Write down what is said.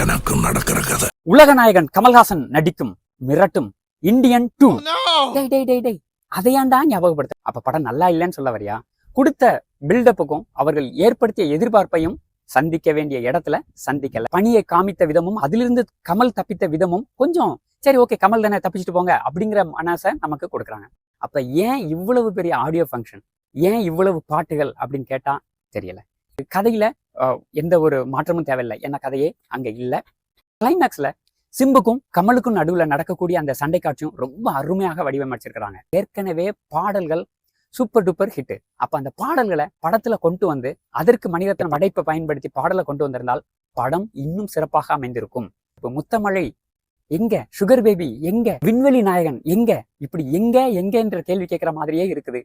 எனக்கு நடக்கிற கதை. உலக நாயகன் கமல்ஹாசன் நடிக்கும் மிரட்டும் இந்தியன் 2. டேய் அதையாண்டா ஞாபகப்படுத்த. அப்ப படம் நல்லா இல்லைன்னு சொல்ல வரியா? கொடுத்த பில்டப்புக்கும் அவர்கள் ஏற்படுத்திய எதிர்பார்ப்பையும் சந்திக்க வேண்டிய இடத்துல சந்திக்கல. பணியை காமித்த விதமும் அதிலிருந்து கமல் தப்பித்த விதமும் கொஞ்சம் சரி ஓகே கமல் தானே தப்பிச்சுட்டு போங்க அப்படிங்கிற மனசை நமக்கு கொடுக்குறாங்க. அப்ப ஏன் இவ்வளவு பெரிய ஆடியோ ஃபங்க்ஷன், ஏன் இவ்வளவு பாட்டுகள் அப்படின்னு கேட்டா தெரியல. கதையில எந்த ஒரு மாற்றமும் தேவையில்லை, ஏன்னா கதையே அங்க இல்ல. கிளைமேக்ஸ்ல சிம்புக்கும் கமலுக்கும் நடுவுல நடக்கக்கூடிய அந்த சண்டை காட்சியும் ரொம்ப அருமையாக வடிவமைச்சிருக்கிறாங்க. ஏற்கனவே பாடல்கள் சூப்பர் டூப்பர் ஹிட். அப்ப அந்த பாடல்களை படத்துல கொண்டு வந்து அதற்கு மணிரத்னம் படைப்பை பயன்படுத்தி பாடலை கொண்டு வந்திருந்தால் படம் இன்னும் சிறப்பாக அமைந்திருக்கும். இப்ப முத்தமழை எங்க, சுகர் பேபி எங்க, விண்வெளி நாயகன் எங்க, இப்படி எங்க என்ற கேள்வி கேட்கிற மாதிரியே இருக்குது.